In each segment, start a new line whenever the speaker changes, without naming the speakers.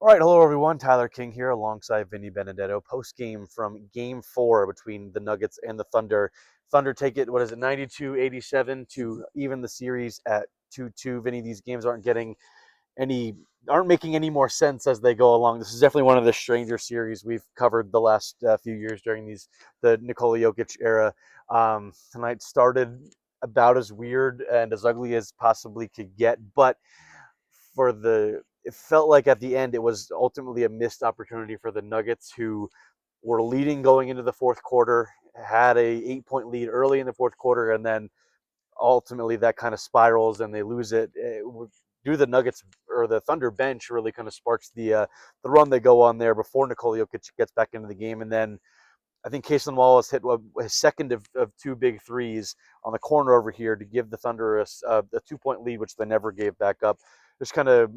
All right, hello everyone. Tyler King here alongside Vinny Benedetto. Post game from Game 4 between the Nuggets and the Thunder. Thunder take it, 92-87 to even the series at 2-2. Vinny, these games aren't making any more sense as they go along. This is definitely one of the stranger series we've covered the last few years during the Nikola Jokic era. Tonight started about as weird and as ugly as possibly could get, but it felt like at the end it was ultimately a missed opportunity for the Nuggets, who were leading going into the fourth quarter, had a 8-point lead early in the fourth quarter, and then ultimately that kind of spirals and they lose it. Do the Nuggets or the Thunder bench really kind of sparks the run they go on there before Nikola Jokic gets back into the game, and then I think Cason Wallace hit his second of two big threes on the corner over here to give the Thunder a 2-point lead, which they never gave back up. Just kind of,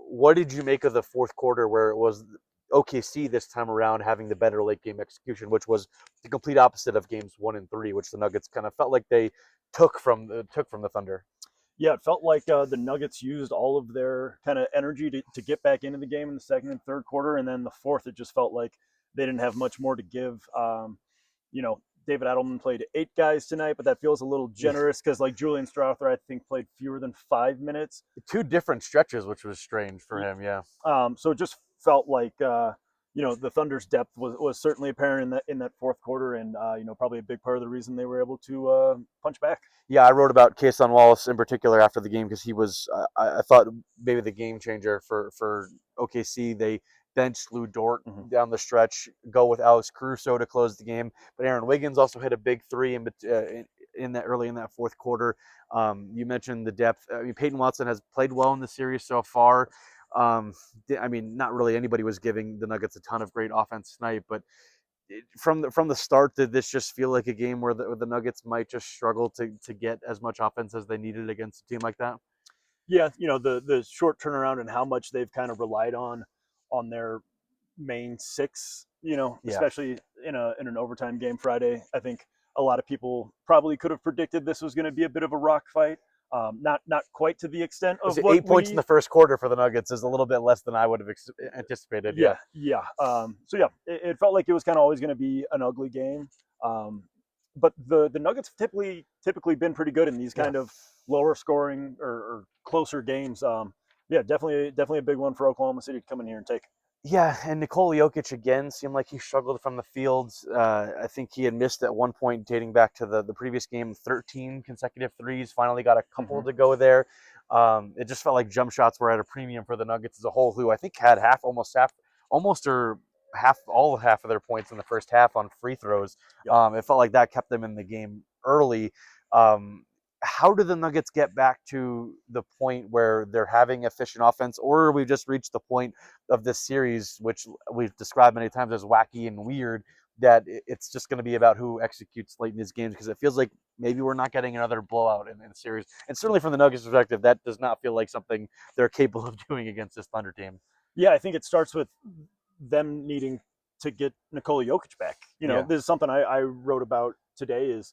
what did you make of the fourth quarter, where it was OKC this time around having the better late game execution, which was the complete opposite of games 1 and 3, which the Nuggets kind of felt like they took from the Thunder.
Yeah, it felt like the Nuggets used all of their kind of energy to get back into the game in the second and third quarter, and then the fourth, it just felt like they didn't have much more to give. David Adelman played 8 guys tonight, but that feels a little generous because like Julian Strawther, I think, played fewer than 5 minutes.
2 different stretches, which was strange for him. Yeah.
So it just felt like the Thunder's depth was certainly apparent in that fourth quarter, and probably a big part of the reason they were able to punch back.
Yeah, I wrote about Cason Wallace in particular after the game because he was, I thought, maybe the game changer for OKC. They benched Lou Dort down the stretch, go with Alex Caruso to close the game. But Aaron Wiggins also hit a big three in that early in that fourth quarter. You mentioned the depth. I mean, Peyton Watson has played well in the series so far. Not really anybody was giving the Nuggets a ton of great offense tonight, but from the start, did this just feel like a game where the Nuggets might just struggle to get as much offense as they needed against a team like that?
Yeah, the short turnaround and how much they've kind of relied on their main 6, especially in an overtime game Friday. I think a lot of people probably could have predicted this was going to be a bit of a rock fight. Not quite to the extent of what
8 points in the first quarter for the Nuggets is a little bit less than I would have anticipated.
Yeah. It felt like it was kind of always going to be an ugly game. But the Nuggets have typically been pretty good in these kind of lower scoring or closer games. Definitely a big one for Oklahoma City to come in here and take.
Yeah, and Nikola Jokic again seemed like he struggled from the field. I think he had missed at one point dating back to the previous game 13 consecutive threes. Finally got a couple to go there. It just felt like jump shots were at a premium for the Nuggets as a whole, who I think had half all of their points in the first half on free throws.
Yep.
It felt like that kept them in the game early. How do the Nuggets get back to the point where they're having efficient offense, or we've just reached the point of this series, which we've described many times as wacky and weird, that it's just going to be about who executes late in these games? Because it feels like maybe we're not getting another blowout in the series. And certainly from the Nuggets' perspective, that does not feel like something they're capable of doing against this Thunder team.
Yeah, I think it starts with them needing to get Nikola Jokic back. This is something I wrote about today is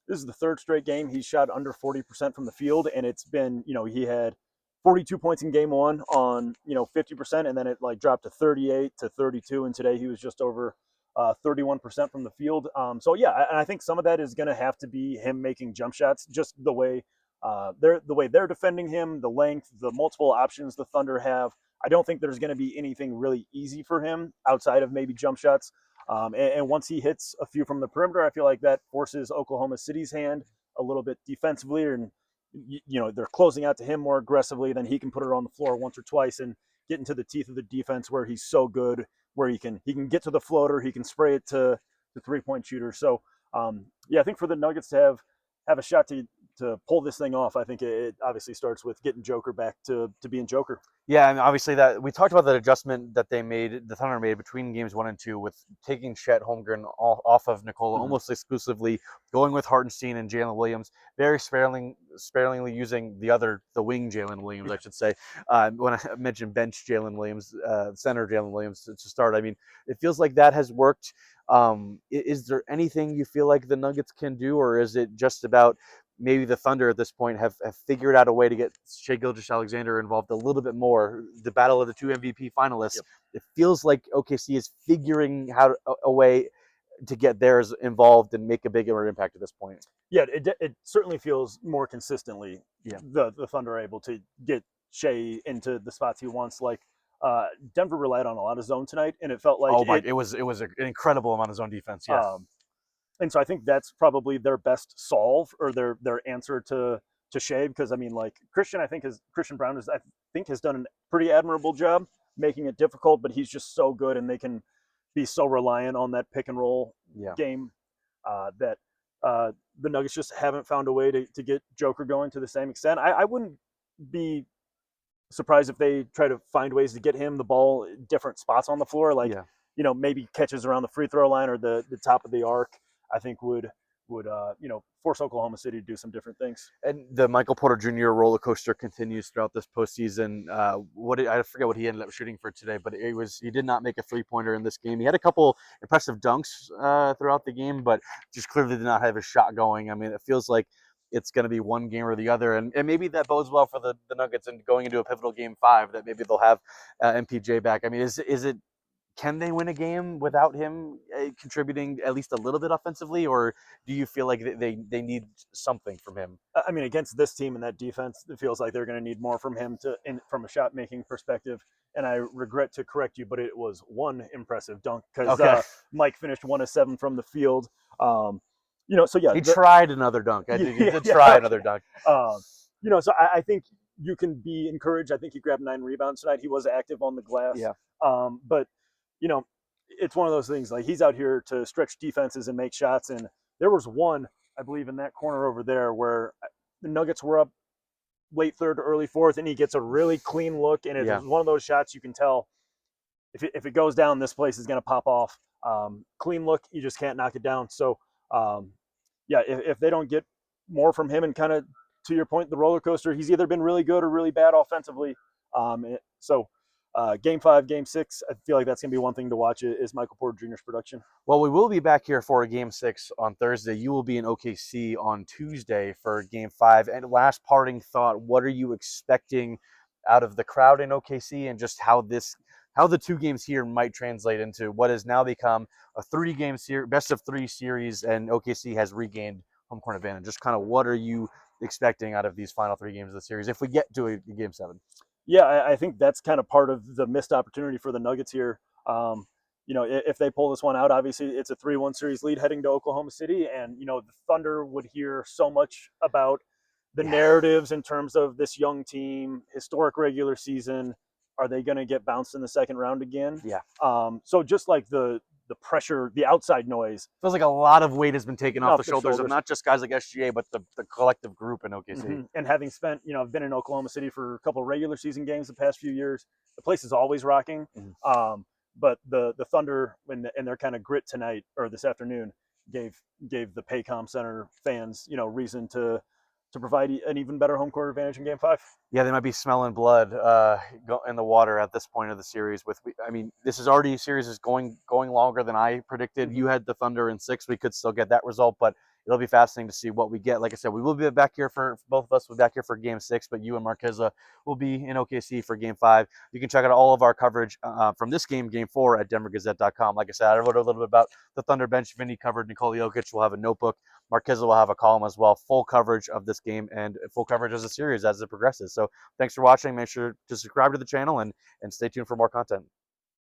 this is the third straight game he's shot under 40% from the field, and it's been, he had 42 points in game 1 on 50%, and then it like dropped to 38 to 32, and today he was just over 31% from the field. I think some of that is going to have to be him making jump shots, just the way they're defending him, the length, the multiple options the Thunder have. I don't think there's going to be anything really easy for him outside of maybe jump shots. And once he hits a few from the perimeter, I feel like that forces Oklahoma City's hand a little bit defensively, and they're closing out to him more aggressively. Then he can put it on the floor once or twice and get into the teeth of the defense where he's so good, where he can get to the floater, he can spray it to the 3-point shooter. So I think for the Nuggets to have a shot to pull this thing off, I think it obviously starts with getting Joker back to being Joker.
Yeah, and obviously that we talked about that adjustment that the Thunder made between games 1 and 2 with taking Chet Holmgren off of Nikola almost exclusively, going with Hartenstein and Jalen Williams, very sparingly using the wing Jalen Williams, I should say. When I mentioned bench Jalen Williams, center Jalen Williams to start, I mean, it feels like that has worked. Is there anything you feel like the Nuggets can do, or is it just about maybe the Thunder at this point have figured out a way to get Shai Gilgeous-Alexander involved a little bit more. The battle of the 2 MVP finalists.
Yep.
It feels like OKC is figuring out a way to get theirs involved and make a bigger impact at this point.
Yeah, it certainly feels more consistently.
Yeah.
The Thunder are able to get Shai into the spots he wants. Like Denver relied on a lot of zone tonight, and it felt like
it was an incredible amount of zone defense. Yeah.
And so I think that's probably their best solve or their answer to Shai, because I mean, like Christian Brown has done a pretty admirable job making it difficult, but he's just so good, and they can be so reliant on that pick and roll game that the Nuggets just haven't found a way to get Joker going to the same extent. I wouldn't be surprised if they try to find ways to get him the ball in different spots on the floor, like maybe catches around the free throw line or the top of the arc. I think would force Oklahoma City to do some different things.
And the Michael Porter Jr. roller coaster continues throughout this postseason. I forget what he ended up shooting for today, but he did not make a 3-pointer in this game. He had a couple impressive dunks throughout the game, but just clearly did not have his shot going. I mean, it feels like it's going to be one game or the other, and maybe that bodes well for the Nuggets and going into a pivotal game 5 that maybe they'll have MPJ back. I mean, is it? Can they win a game without him contributing at least a little bit offensively, or do you feel like they need something from him?
I mean, against this team and that defense, it feels like they're going to need more from him from a shot making perspective. And I regret to correct you, but it was one impressive dunk because Mike finished 1 of 7 from the field. So yeah,
he tried another dunk. He did try another dunk.
So I think you can be encouraged. I think he grabbed 9 rebounds tonight. He was active on the glass.
Yeah.
But it's one of those things, like he's out here to stretch defenses and make shots. And there was one, I believe, in that corner over there where the Nuggets were up late third, early fourth, and he gets a really clean look. And it's one of those shots you can tell if it goes down, this place is going to pop off. Clean look, you just can't knock it down. So, if they don't get more from him and kind of, to your point, the roller coaster, he's either been really good or really bad offensively. Game 5, Game 6, I feel like that's going to be one thing to watch is Michael Porter Jr.'s production.
Well, we will be back here for Game 6 on Thursday. You will be in OKC on Tuesday for Game 5. And last parting thought, what are you expecting out of the crowd in OKC and just how the 2 games here might translate into what has now become a 3-game series, best of 3 series, and OKC has regained home court advantage? Just kind of what are you expecting out of these final 3 games of the series if we get to a Game 7?
Yeah, I think that's kind of part of the missed opportunity for the Nuggets here. If they pull this one out, obviously it's a 3-1 series lead heading to Oklahoma City. And, the Thunder would hear so much about the narratives in terms of this young team, historic regular season. Are they going to get bounced in the second round again?
Yeah.
So just like the pressure, the outside noise.
Feels like a lot of weight has been taken off the shoulders of not just guys like SGA, but the collective group in OKC.
Mm-hmm. And having spent, I've been in Oklahoma City for a couple of regular season games the past few years, the place is always rocking. Mm-hmm. But the Thunder and their kind of grit tonight or this afternoon gave the Paycom Center fans, reason to provide an even better home court advantage in Game 5.
Yeah, they might be smelling blood in the water at this point of the series. This is already a series is going longer than I predicted. Mm-hmm. You had the Thunder in 6. We could still get that result, but it'll be fascinating to see what we get. Like I said, we will be back here for both of us. We'll be back here for Game 6, but you and Marqueza will be in OKC for Game 5. You can check out all of our coverage from this game, Game 4, at DenverGazette.com. Like I said, I wrote a little bit about the Thunder bench. Vinny covered Nikola Jokic. We'll have a notebook. Marqueza will have a column as well. Full coverage of this game and full coverage of the series as it progresses. So thanks for watching. Make sure to subscribe to the channel and stay tuned for more content.